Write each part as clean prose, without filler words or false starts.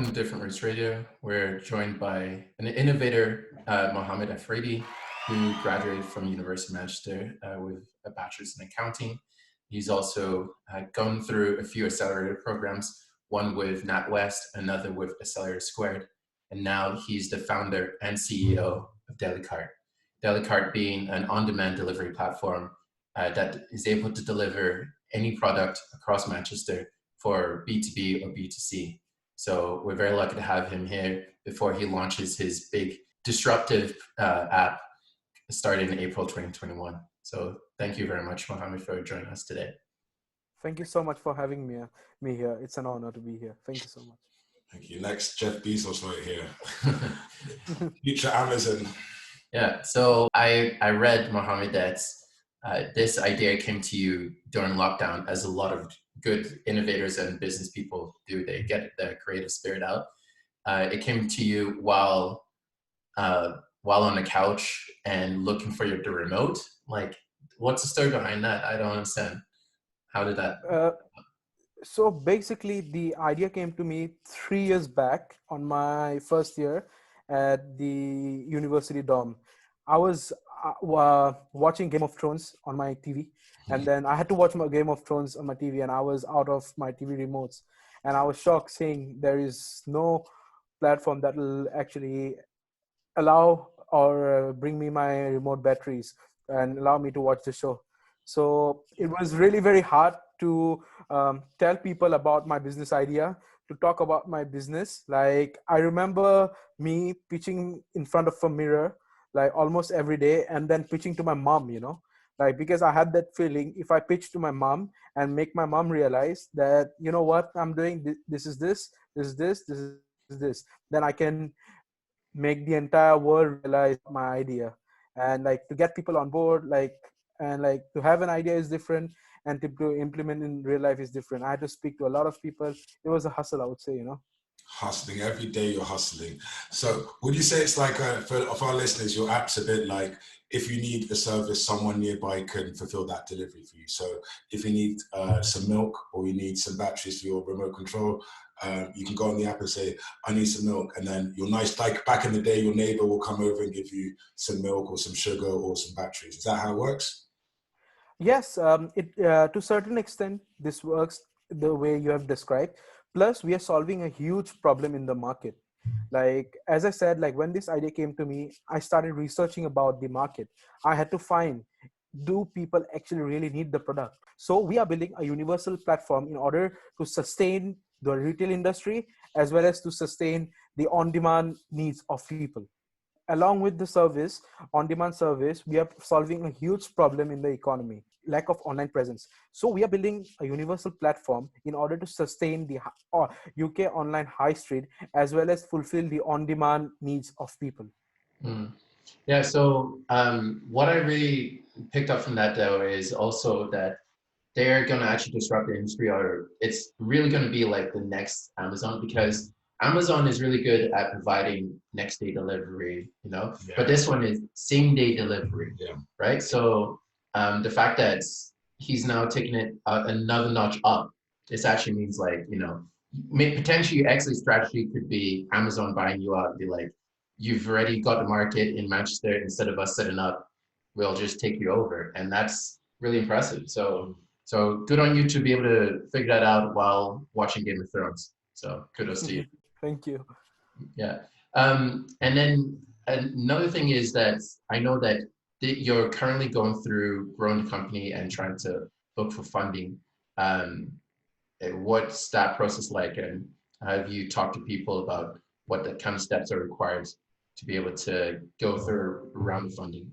on Different Roots Radio. We're joined by an innovator, Mohammed Afridi, who graduated from University of Manchester with a bachelor's in accounting. He's also gone through a few accelerator programs, one with NatWest, another with Accelerator Squared, and now he's the founder and CEO of Delicart. Delicart being an on-demand delivery platform that is able to deliver any product across Manchester for B2B or B2C. So we're very lucky to have him here before he launches his big disruptive app starting in April 2021. So thank you very much, Mohammed, for joining us today. Thank you so much for having me here. It's an honor to be here. Thank you so much. Thank you. Next, Jeff Bezos right here. Future Amazon. Yeah, so I read, Mohammed, that this idea came to you during lockdown, as a lot of good innovators and business people do. They get their creative spirit out. It came to you while on the couch and looking for the remote. Like, what's the story behind that? I don't understand. How did that? So basically, the idea came to me 3 years back on my first year at the university dorm. I was watching Game of Thrones on my TV, and then I had to watch my Game of Thrones on my TV, and I was out of my TV remotes, and I was shocked seeing there is no platform that will actually allow or bring me my remote batteries and allow me to watch the show. So it was really very hard to tell people about my business idea, to talk about my business. Like, I remember me pitching in front of a mirror, like almost every day, and then pitching to my mom, like, because I had that feeling, if I pitch to my mom and make my mom realize that, you know what I'm doing, this is this, this is this, this is this, then I can make the entire world realize my idea. And like, to get people on board, and to have an idea is different, and to implement in real life is different. I had to speak to a lot of people. It was a hustle, I would say, Hustling every day, you're hustling. So would you say it's like, for our listeners, your app's a bit like, if you need a service, someone nearby can fulfill that delivery for you. So if you need some milk, or you need some batteries for your remote control, you can go on the app and say, I need some milk. And then your nice, like back in the day, your neighbor will come over and give you some milk or some sugar or some batteries. Is that how it works? Yes, to a certain extent, this works the way you have described. Plus, we are solving a huge problem in the market. Like, as I said, like when this idea came to me, I started researching about the market. I had to find, do people actually really need the product? So we are building a universal platform in order to sustain the retail industry, as well as to sustain the on-demand needs of people. Along with the service, on-demand service, we are solving a huge problem in the economy, lack of online presence. So we are building a universal platform in order to sustain the UK online high street, as well as fulfill the on-demand needs of people. Yeah, so what I really picked up from that, though, is also that they're going to actually disrupt the industry, or it's really going to be like the next Amazon, because Amazon is really good at providing next day delivery, but this one is same day delivery, right? So the fact that he's now taking it another notch up, this actually means, like, potentially exit strategy could be Amazon buying you out and be like, you've already got the market in Manchester, instead of us setting up, we'll just take you over. And that's really impressive. So good on you to be able to figure that out while watching Game of Thrones. So kudos to you. Thank you. Yeah. And then another thing is that I know that you're currently going through growing the company and trying to look for funding. What's that process like? And have you talked to people about what the kind of steps are required to be able to go through a round of funding?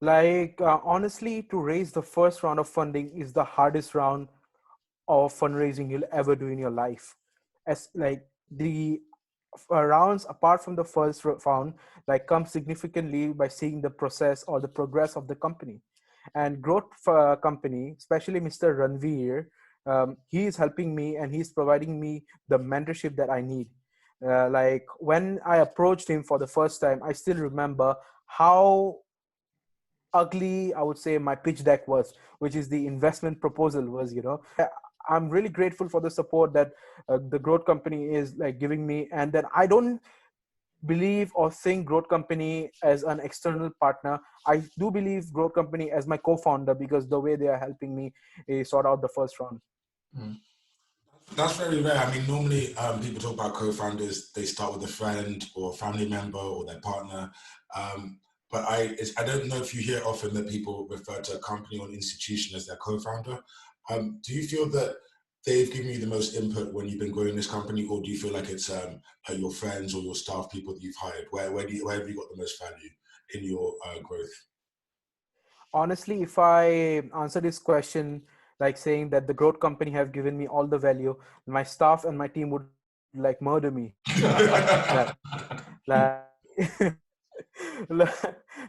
Like, honestly, to raise the first round of funding is the hardest round of fundraising you'll ever do in your life. As like the rounds apart from the first round, like, come significantly by seeing the process or the progress of the company and growth company, especially Mr. Ranveer. He is helping me, and he's providing me the mentorship that I need. Like, when I approached him for the first time, I still remember how ugly, I would say, my pitch deck was, which is the investment proposal was. I'm really grateful for the support that the growth company is like giving me. And then I don't believe or think growth company as an external partner. I do believe growth company as my co-founder, because the way they are helping me sort out the first round. Mm. That's very rare. I mean, normally people talk about co-founders, they start with a friend or a family member or their partner. But I don't know if you hear often that people refer to a company or an institution as their co-founder. Do you feel that they've given you the most input when you've been growing this company, or do you feel like it's your friends or your staff people that you've hired? Where have you got the most value in your growth? Honestly, if I answer this question like saying that the growth company have given me all the value, my staff and my team would like murder me. Like,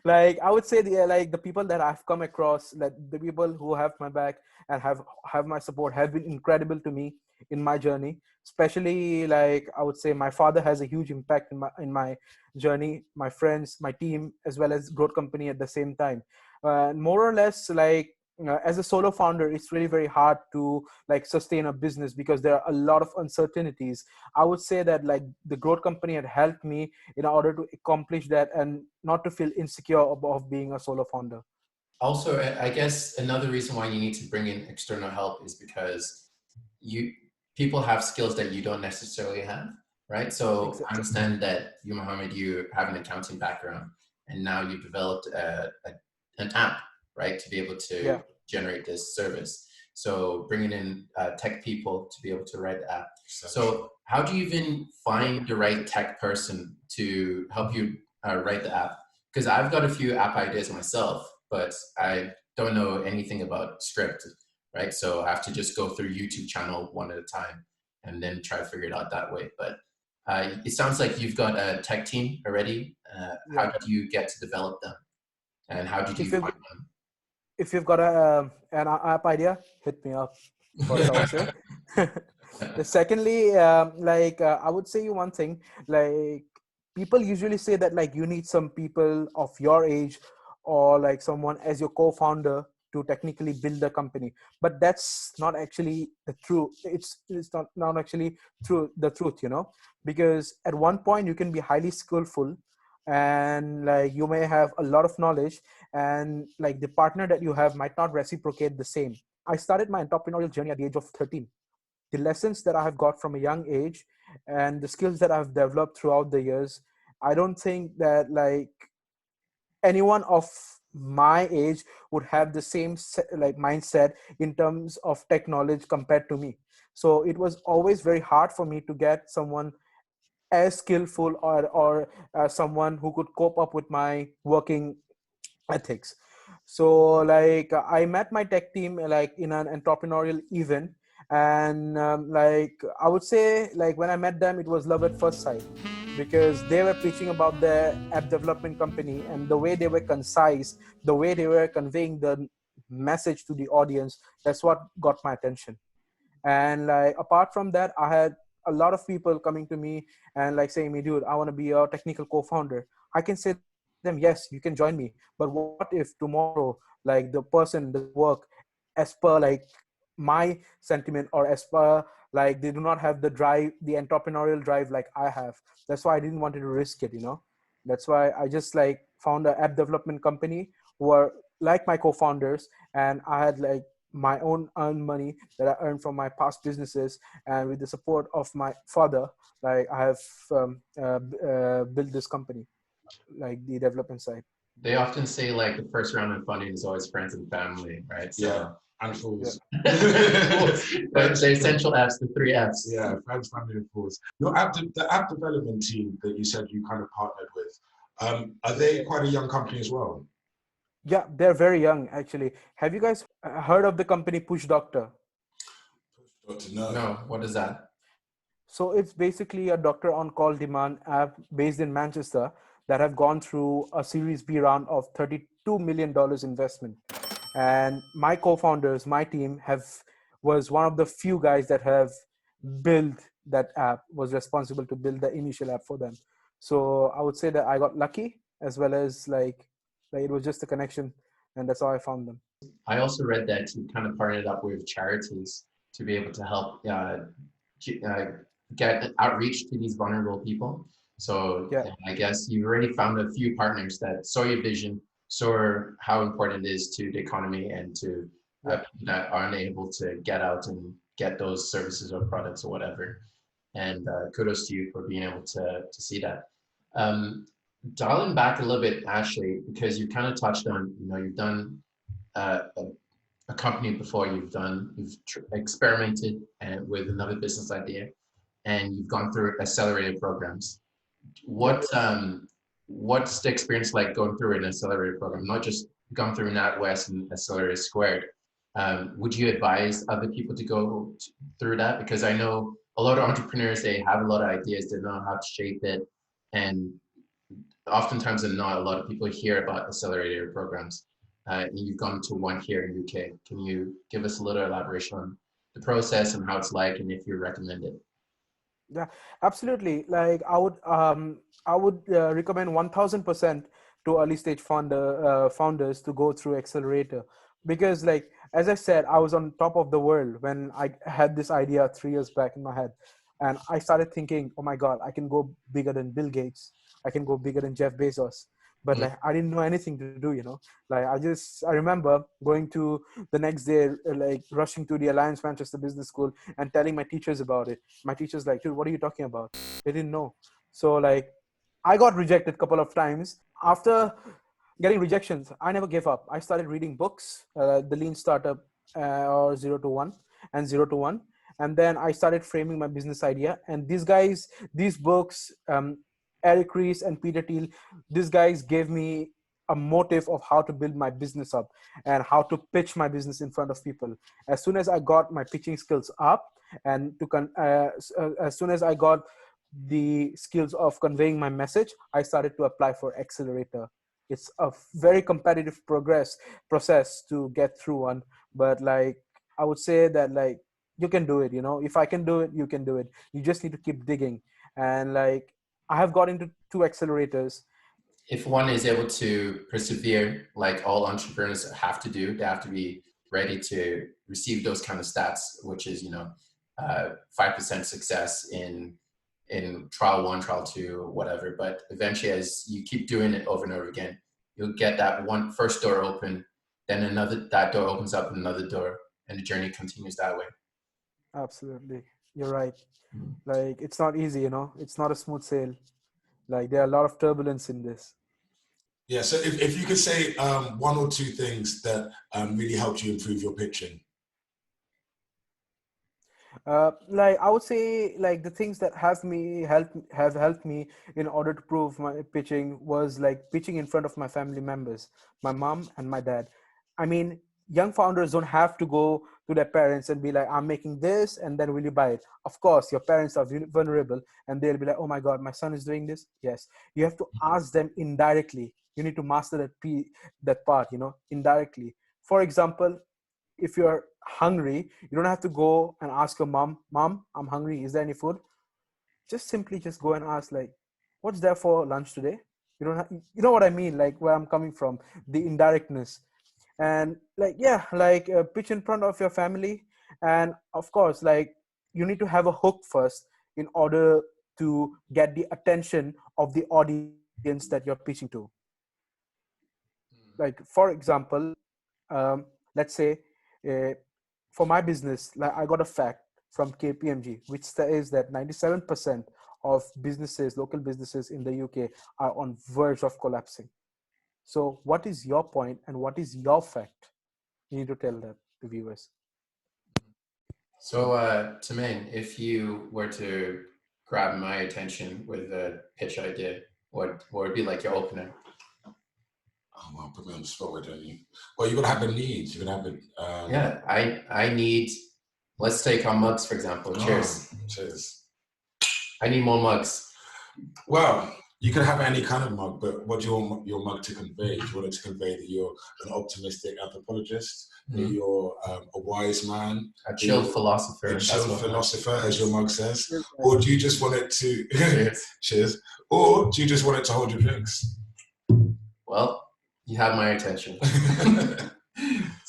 like I would say like the people that I've come across, like the people who have my back and have my support, have been incredible to me in my journey. Especially, like I would say my father has a huge impact in my journey, my friends, my team, as well as growth company at the same time. More or less, like as a solo founder, it's really very hard to like sustain a business because there are a lot of uncertainties. I would say that like the growth company had helped me in order to accomplish that and not to feel insecure of being a solo founder. Also, I guess another reason why you need to bring in external help is because people have skills that you don't necessarily have, right? So I Exactly. understand that you, Mohammed, you have an accounting background, and now you developed an app, right, to be able to Yeah. generate this service. So bringing in tech people to be able to write the app. So how do you even find the right tech person to help you write the app? Because I've got a few app ideas myself, but I don't know anything about script, right? So I have to just go through YouTube channel one at a time and then try to figure it out that way. But it sounds like you've got a tech team already. How Yeah. did you get to develop them, and how did you If you've find if you've got an app idea, hit me up. First, I would say. them? Secondly, like I would say you one thing. Like people usually say that like you need some people of your age or like someone as your co-founder to technically build the company, but that's not actually the truth. It's not actually true, the truth, you know, because at one point you can be highly skillful and like you may have a lot of knowledge, and like the partner that you have might not reciprocate the same. I started my entrepreneurial journey at the age of 13. The lessons that I have got from a young age and the skills that I've developed throughout the years, I don't think that like anyone of my age would have the same like mindset in terms of tech knowledge compared to me. So it was always very hard for me to get someone as skillful or someone who could cope up with my working ethics. So like I met my tech team like in an entrepreneurial event, and like I would say like when I met them it was love at first sight, because they were preaching about their app development company, and the way they were concise, the way they were conveying the message to the audience, that's what got my attention. And like apart from that, I had a lot of people coming to me and like saying me, dude, I want to be a technical co-founder. I can say them, yes, you can join me, but what if tomorrow like the person doesn't work as per like my sentiment, or as per like they do not have the drive, the entrepreneurial drive like I have. That's why I didn't want to risk it, you know. That's why I just like found an app development company who are like my co-founders, and I had like my own earned money that I earned from my past businesses, and with the support of my father, like I have built this company, like the development side. They often say like the first round of funding is always friends and family, right? So Yeah, and Yeah. fools. the essential F's, the three F's. Yeah, friends, family, and fools. Your app, the app development team that you said you kind of partnered with, are they quite a young company as well? Yeah, they're very young actually. Have you guys heard of the company Push Doctor? Got to know. No, what is that? So it's basically a doctor on call demand app based in Manchester that have gone through a Series B round of $32 million investment. And my co-founders, my team was one of the few guys that have built that app, was responsible to build the initial app for them. So I would say that I got lucky, as well as like it was just a connection, and that's how I found them. I also read that you kind of partnered up with charities. to be able to help get outreach to these vulnerable people. So Yeah. I guess you've already found a few partners that saw your vision, saw how important it is to the economy and to Yeah. people that aren't able to get out and get those services or products or whatever. And kudos to you for being able to see that. Dialing back a little bit, Ashley, because you kind of touched on, you've done a company before, you've experimented with another business idea, and you've gone through accelerator programs. Yeah. What's the experience like going through an accelerator program? Not just gone through NatWest and Accelerator Squared. Would you advise other people to go through that? Because I know a lot of entrepreneurs, they have a lot of ideas, they know how to shape it, and oftentimes than not, a lot of people hear about accelerator programs. And you've gone to one here in UK. Can you give us a little elaboration on the process and how it's like, and if you recommend it? Yeah, absolutely. Like I would recommend 1000% to early stage founders to go through accelerator, because like, as I said, I was on top of the world when I had this idea 3 years back in my head, and I started thinking, oh my God, I can go bigger than Bill Gates. I can go bigger than Jeff Bezos. But like, I didn't know anything to do, like I remember going to the next day, like rushing to the Alliance Manchester Business School and telling my teachers about it. My teachers like, dude, what are you talking about? They didn't know. So like, I got rejected a couple of times. After getting rejections, I never gave up. I started reading books, the Lean Startup, or 0 to 1 and 0 to 1. And then I started framing my business idea. And these books, Eric Ries and Peter Thiel, these guys gave me a motive of how to build my business up and how to pitch my business in front of people. As soon as I got my pitching skills up, and as soon as I got the skills of conveying my message, I started to apply for accelerator. It's a very competitive process to get through one, but like, I would say that like, you can do it. If I can do it, you can do it. You just need to keep digging. And like, I have got into 2 accelerators. If one is able to persevere, like all entrepreneurs have to do, they have to be ready to receive those kind of stats, which is 5% success in trial 1, trial 2, whatever. But eventually, as you keep doing it over and over again, you'll get that one first door open, then that door opens up another door, and the journey continues that way. Absolutely, you're right. Like, it's not easy, it's not a smooth sail. Like, there are a lot of turbulence in this. Yeah, so if you could say 1 or 2 things that really helped you improve your pitching. Like, I would say, like, the things that have helped me in order to prove my pitching was like pitching in front of my family members, my mom and my dad. I mean, young founders don't have to go to their parents and be like, I'm making this, and then will you buy it? Of course, your parents are vulnerable, and they'll be like, oh my God, my son is doing this. Yes, you have to ask them indirectly. You need to master that part, indirectly. For example, if you're hungry, you don't have to go and ask your mom, I'm hungry, is there any food? Simply go and ask, like, what's there for lunch today? You don't have, you know what I mean, like, where I'm coming from, the indirectness. And like, yeah, like, pitch in front of your family. And of course, like, you need to have a hook first in order to get the attention of the audience that you're pitching to. Like, for example, let's say, uh, for my business, like, I got a fact from KPMG which says that 97% of local businesses in the UK are on verge of collapsing. So what is your point and what is your fact? You need to tell that to viewers. So, Tamain, if you were to grab my attention with a pitch idea, what would be like your opener? Oh, well, put me on the spot, don't you? Well, you're gonna have a need. You're gonna have a. Yeah, I need. Let's take our mugs for example. Cheers. Cheers. I need more mugs. Well, you can have any kind of mug, but what do you want your mug to convey? Do you want it to convey that you're an optimistic anthropologist, that you're a wise man, a chill philosopher, as your mug says, or do you just want it to cheers, or do you just want it to hold your drinks? Well, you have my attention.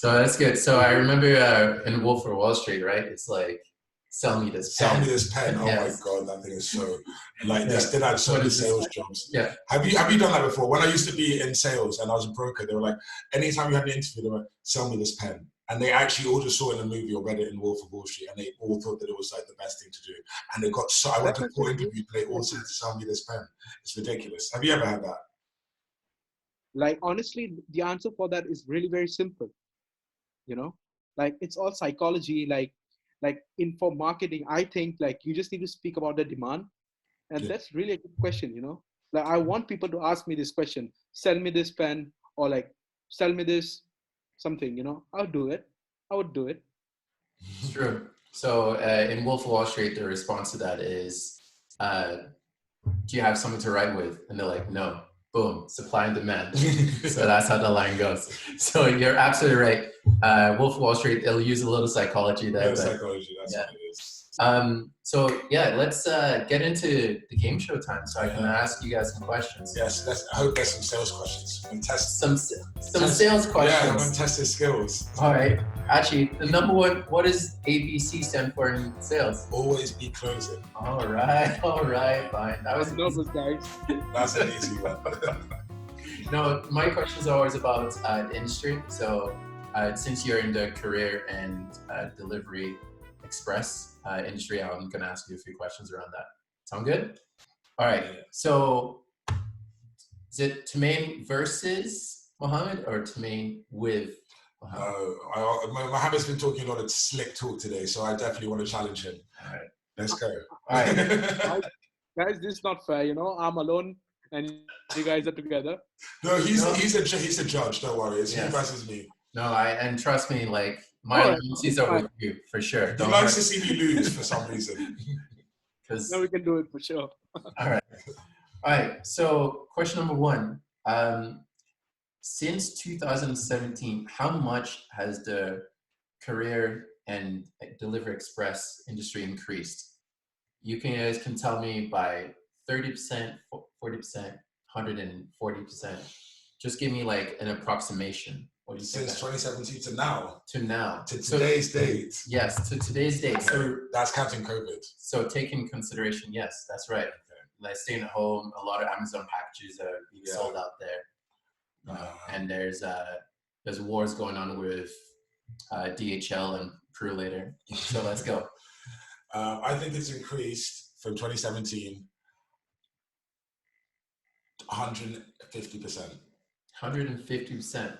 So that's good. So I remember in Wolf of Wall Street, right? It's like, sell me this pen. Sell me this pen. Oh Yes. my God, that thing is so like they still had so many sales jobs. Yeah. Have you done that before? When I used to be in sales and I was a broker, they were like, anytime you had an interview, they were like, sell me this pen. And they actually all just saw it in a movie or read it in Wolf of Wall Street, and they all thought that it was like the best thing to do. And they got so I went to 4 interviews, they all said to sell me this pen. It's ridiculous. Have you ever had that? Like, honestly, the answer for that is really very simple. You know, like it's all psychology. Like in for marketing, I think like you just need to speak about the demand, and that's really a good question. You know, like I want people to ask me this question: sell me this pen, or like sell me this something. You know, I'll do it. I would do it. It's true. So in Wolf of Wall Street, the response to that is, do you have something to write with? And they're like, no. Boom, supply and demand. So that's how the line goes. So you're absolutely right. Wolf of Wall Street, it'll use a little psychology there. Yeah, psychology, that's what it is. So yeah, let's get into the game show time so I can ask you guys some questions. Yes, I hope there's some sales questions. And test some sales questions. Yeah, I'm gonna test his skills. All right. Actually, the number one, what does ABC stand for in sales? Always be closing. All right, fine. That was nervous, guys. That's an easy one. No, my questions are always about the industry. So since you're in the career and delivery express industry, I'm going to ask you a few questions around that. Sound good? All right. So is it Tumain versus Mohammed or Tumain with Mohammed? Mohammed's been talking a lot of slick talk today, so I definitely want to challenge him. All right. Let's go. All right. Guys, this is not fair. You know, I'm alone and you guys are together. No, he's a judge. Don't worry. It's Yes. you versus me. No, and trust me, like my loyalties are with you for sure. He likes to see me lose for some reason. No, we can do it for sure. All right. So question number one. Since 2017, how much has the career and delivery express industry increased? You guys can tell me by 30%, 40%, 140%. Just give me like an approximation. What do you think? Since 2017 to now? To now. To today's date? Yes, to today's date. Okay. So that's counting COVID. So take in consideration, yes, that's right. Okay. Like staying at home, a lot of Amazon packages are being sold out there. And there's wars going on with DHL and Peru later. So let's go. I think it's increased from 2017 150%. 150%.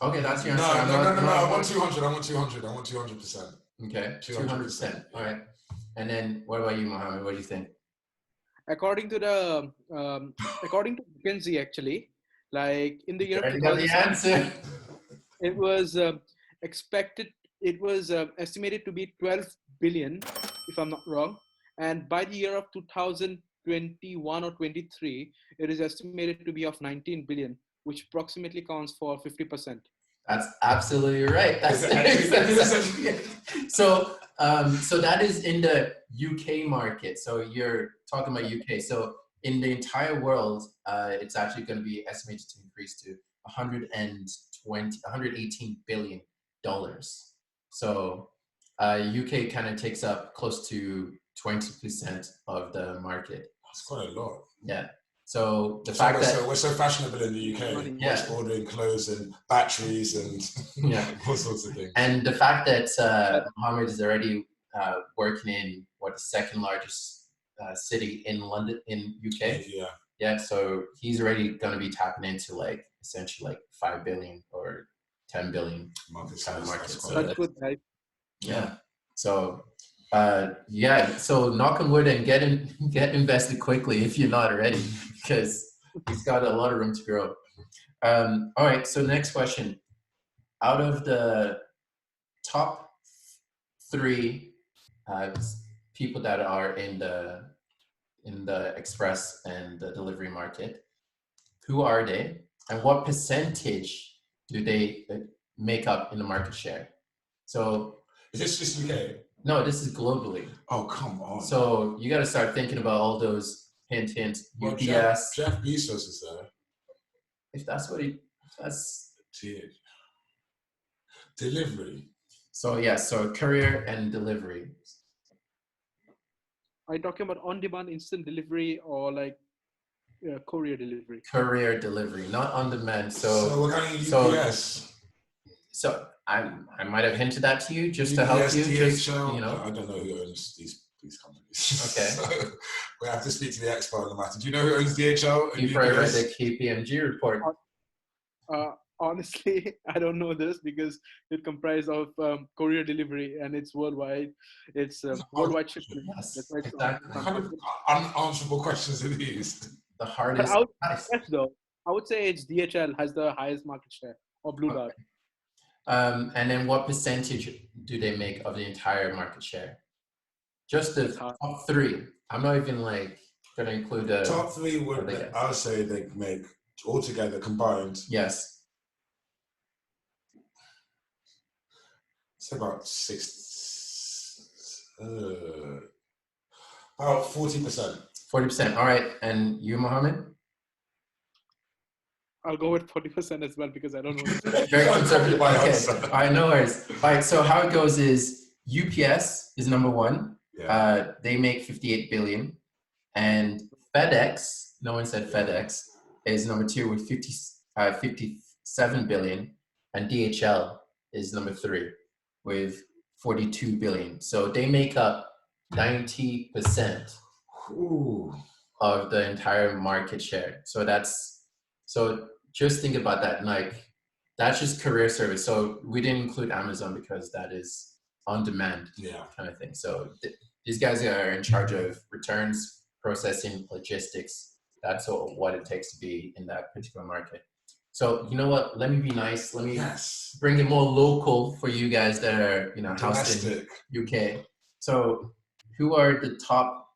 Okay, that's your answer. No. I want 200. I want 200%. Okay, 200%. All right. And then what about you, Mohammed? What do you think? According to McKinsey, actually, like in the year I got the answer. It was estimated to be 12 billion, if I'm not wrong. And by the year of 2021 or 23, it is estimated to be of 19 billion, which approximately counts for 50%. That's absolutely right. So that is in the UK market. So you're talking about UK. So in the entire world, it's actually going to be estimated to increase to 118 billion dollars. So UK kind of takes up close to 20% of the market. That's quite a lot. Yeah. So the fact that we're so fashionable in the UK, we're ordering clothes and batteries and all sorts of things. And the fact that Mohammed is already working in the second largest city in London, in UK. Yeah. Yeah. So he's already going to be tapping into like essentially like 5 billion or 10 billion kind of market. So that's good, right? Yeah. So so knock on wood and get invested quickly if you're not already, because he's got a lot of room to grow. All right, so next question. Out of the top 3 people that are in the express and the delivery market, who are they, and what percentage do they make up in the market share? So is this just UK? No, this is globally. Oh, come on. So you got to start thinking about all those hint, well, UPS. Jeff Bezos is there. If that's what he... That's Delivery. so yeah. So courier and delivery. Are you talking about on-demand instant delivery or like courier delivery? Courier delivery, not on demand. So we're going so UPS. So I might have hinted that to you just to UPS, help you. DHL. You know. I don't know who owns these companies. Okay. So we have to speak to the expert on the matter. Do you know who owns DHL and You probably read UPS? the KPMG report. Honestly, I don't know this because it comprises of courier delivery and it's worldwide. It's worldwide shipment. Yes, That's why it's exactly. What kind of unanswerable questions are these? The But hardest. I would say it's DHL has the highest market share, or Blue Dart. And then what percentage do they make of the entire market share? Just the top three. I'm not even like going to include the top three would, I would say they make altogether combined. Yes. It's about about 40%. 40%. All right. And you, Mohammed? I'll go with 40% as well because I don't know. Very conservative. Okay. All right, no worries. All right, so how it goes is UPS is number one. Yeah. They make 58 billion. And FedEx, no one said FedEx, is number two with 57 billion. And DHL is number three with 42 billion. So they make up 90% of the entire market share. So just think about that. Like, that's just career service. So we didn't include Amazon because that is on demand kind of thing. So these guys are in charge of returns, processing, logistics. That's what it takes to be in that particular market. So you know what? Let me be nice. Let me bring it more local for you guys that are, housed in UK. So who are the top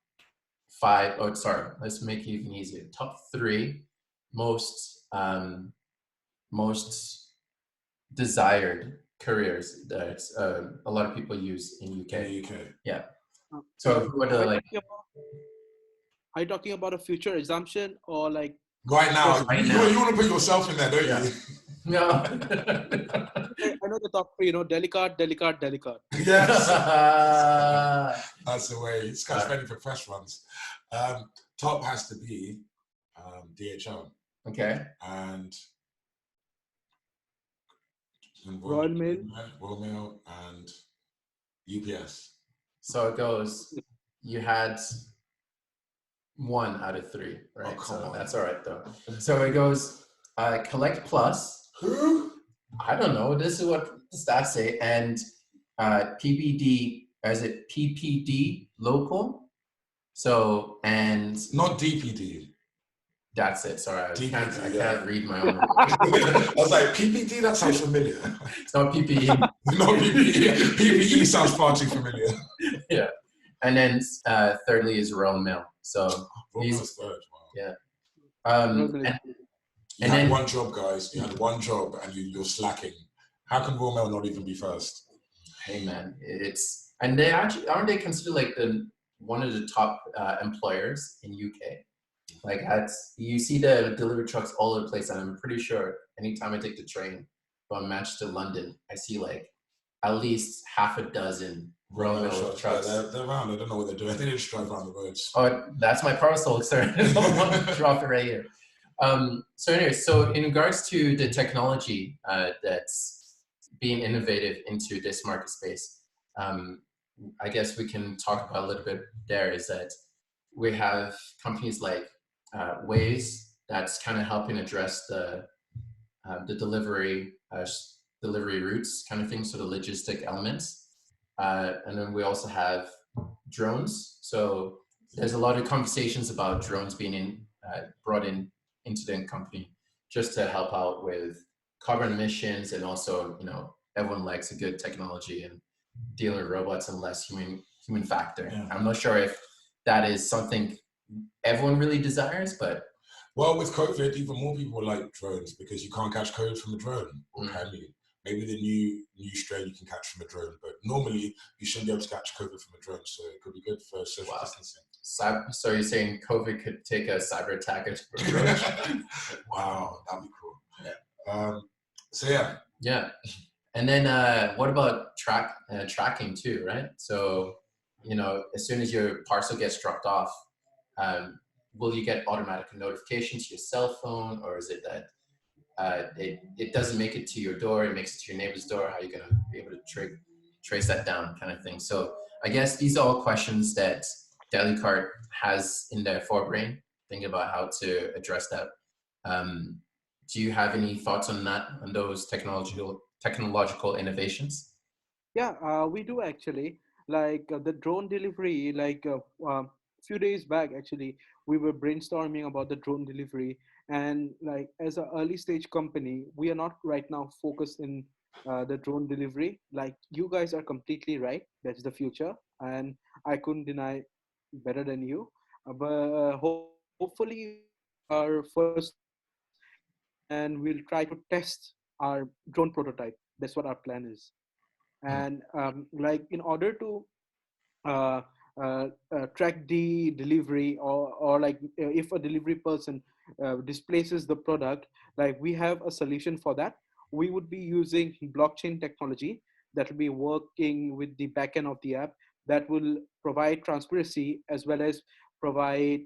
five? Oh, sorry. Let's make it even easier. Top three most desired careers that a lot of people use in UK. Yeah. So who are the Are you talking about a future assumption or like right now? Right you now. You want to put yourself in there, don't you? No. I know the top three. Delicard. Yes. That's the way. It's kind of ready for fresh ones. Top has to be DHL. Okay. And Royal Mail and UPS. So it goes, you had 1 out of 3, right? Oh, so on. That's all right though. So it goes Collect Plus. Who? I don't know. This is what the stats say. And PPD, is it PPD local? So, and not DPD. That's it. Sorry, I can't read my own. I was like, PPD, that sounds familiar. It's not PPE. Not PPE. PPE sounds far too familiar. Yeah. And then thirdly is Royal Mail. So Mail's third. Wow. Yeah. You had one job, guys. You had one job and you're slacking. How can Royal Mail not even be first? Hey man, and they actually aren't they considered like one of the top employers in UK? Like you see the delivery trucks all over the place, and I'm pretty sure anytime I take the train from Manchester to London, I see like at least half a dozen Royal Mail trucks. Yeah, they're around. I don't know what they're doing. I think they just drive around the roads. Oh, that's my parcel, sir. Drop it right here. So anyway, so in regards to the technology that's being innovative into this market space, I guess we can talk about a little bit there is that we have companies like Waze that's kind of helping address the delivery routes kind of thing, so the logistic elements. And then we also have drones. So there's a lot of conversations about drones being brought into the company just to help out with carbon emissions, and also, everyone likes a good technology and dealing with robots and less human factor. Yeah. I'm not sure if that is something everyone really desires, but well, with COVID, even more people like drones because you can't catch COVID from a drone, or can you? Maybe the new strain you can catch from a drone, but normally you shouldn't be able to catch COVID from a drone, so it could be good for social distancing. So you're saying COVID could take a cyber attack from a drone? Wow, that'd be cool. Yeah. So yeah. Yeah. And then what about tracking too, right? So, you know, as soon as your parcel gets dropped off, will you get automatic notifications to your cell phone, or is it that it doesn't make it to your door, it makes it to your neighbor's door? How are you going to be able to trace that down, kind of thing? So I guess these are all questions that DeliCart has in their forebrain, thinking about how to address that. Um, do you have any thoughts on that, on those technological innovations? Yeah, we do actually. Like the drone delivery, like few days back, actually, we were brainstorming about the drone delivery. And like as an early stage company, we are not right now focused in the drone delivery. Like you guys are completely right. That's the future. And I couldn't deny better than you. But hopefully we will take our first steps and we'll try to test our drone prototype. That's what our plan is. Hmm. And like in order to uh, track the delivery, or like if a delivery person displaces the product, like we have a solution for that. We would be using blockchain technology that will be working with the backend of the app, that will provide transparency as well as provide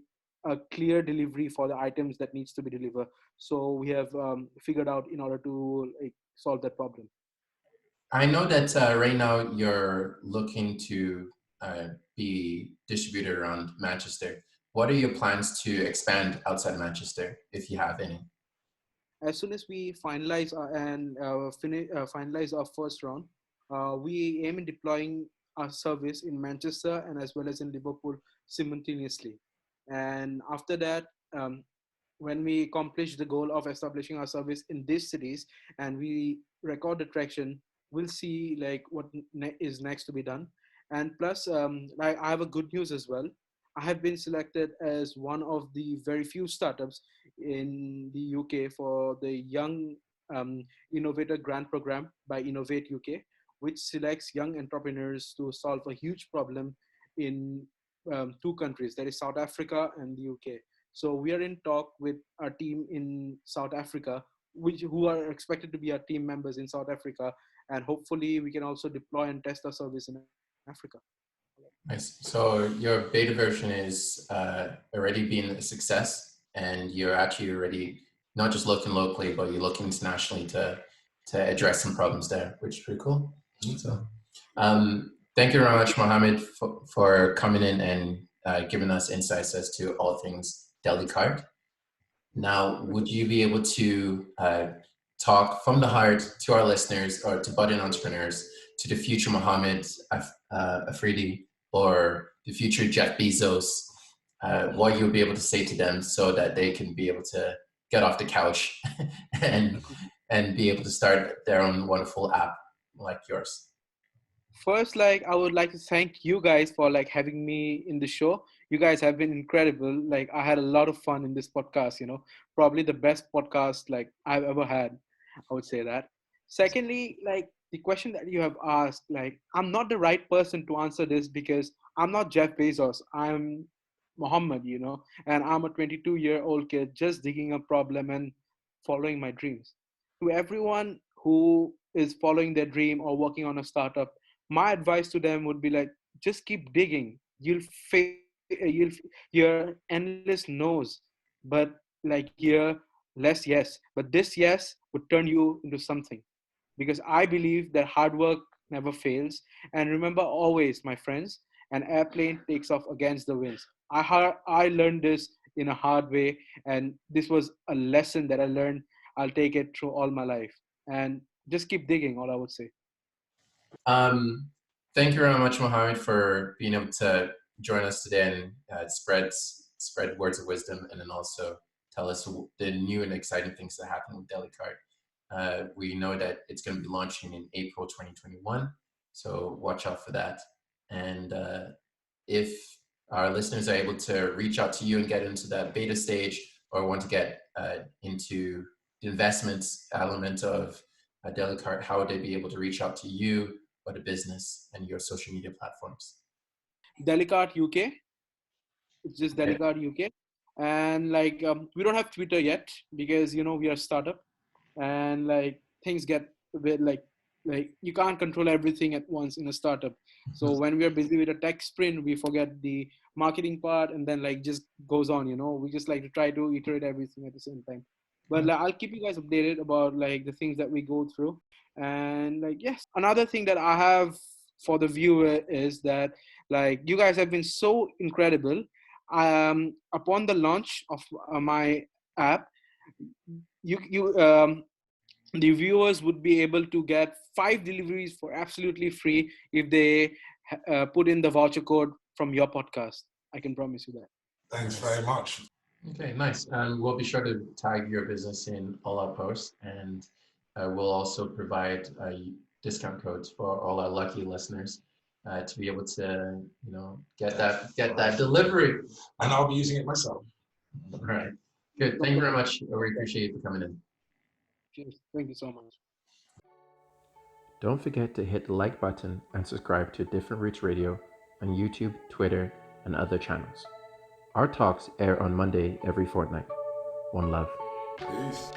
a clear delivery for the items that needs to be delivered. So we have figured out in order to like solve that problem. I know that right now you're looking to be distributed around Manchester. What are your plans to expand outside Manchester, if you have any? As soon as we finalize finalize our first round, we aim in deploying our service in Manchester and as well as in Liverpool simultaneously. And after that, um, when we accomplish the goal of establishing our service in these cities and we record the traction, we'll see like what is next to be done. And plus, I have a good news as well. I have been selected as one of the very few startups in the UK for the Young Innovator Grant Program by Innovate UK, which selects young entrepreneurs to solve a huge problem in two countries, that is South Africa and the UK. So we are in talk with our team in South Africa, which who are expected to be our team members in South Africa, and hopefully we can also deploy and test our service in Africa. Nice. So your beta version is already been a success, and you're actually already not just looking locally, but you're looking internationally to address some problems there, which is pretty cool. So, thank you very much, Mohammed, for coming in and giving us insights as to all things Delicard. Now, would you be able to talk from the heart to our listeners, or to budding entrepreneurs, to the future Mohammed Afridi, or the future Jeff Bezos, what you'll be able to say to them so that they can be able to get off the couch and be able to start their own wonderful app like yours? First, like I would like to thank you guys for like having me in the show. You guys have been incredible. Like I had a lot of fun in this podcast, probably the best podcast like I've ever had. I would say that. Secondly, like the question that you have asked, like I'm not the right person to answer this because I'm not Jeff Bezos. I'm Muhammad, and I'm a 22-year-old kid just digging a problem and following my dreams. To everyone who is following their dream or working on a startup, my advice to them would be like, just keep digging. You'll hear endless no's, but like hear less yes. But this yes would turn you into something, because I believe that hard work never fails. And remember always, my friends, an airplane takes off against the winds. I learned this in a hard way, and this was a lesson that I learned. I'll take it through all my life, and just keep digging. All I would say. Um, Thank you very much, Mohammed, for being able to join us today and spread words of wisdom, and then also tell us the new and exciting things that happen with Delicart. We know that it's going to be launching in April 2021, so watch out for that. And if our listeners are able to reach out to you and get into that beta stage, or want to get into the investments element of Delicart, how would they be able to reach out to you or the business and your social media platforms? Delicart UK. It's just Okay. Delicart UK, and like we don't have Twitter yet because we are a startup. and like things get a bit like you can't control everything at once in a startup. So when we are busy with a tech sprint, we forget the marketing part, and then like just goes on. We just like to try to iterate everything at the same time. But like, I'll keep you guys updated about like the things that we go through. And like, yes, another thing that I have for the viewer is that like you guys have been so incredible. Upon the launch of my app, you the viewers would be able to get 5 deliveries for absolutely free if they put in the voucher code from your podcast. I can promise you that. Thanks very much. Okay, nice. We'll be sure to tag your business in all our posts, and we'll also provide discount codes for all our lucky listeners to be able to, get that delivery. And I'll be using it myself. All right, good. Thank you very much. We appreciate you for coming in. Cheers. Thank you so much. Don't forget to hit the like button and subscribe to Different Roots Radio on YouTube, Twitter, and other channels. Our talks air on Monday every fortnight. One love. Peace.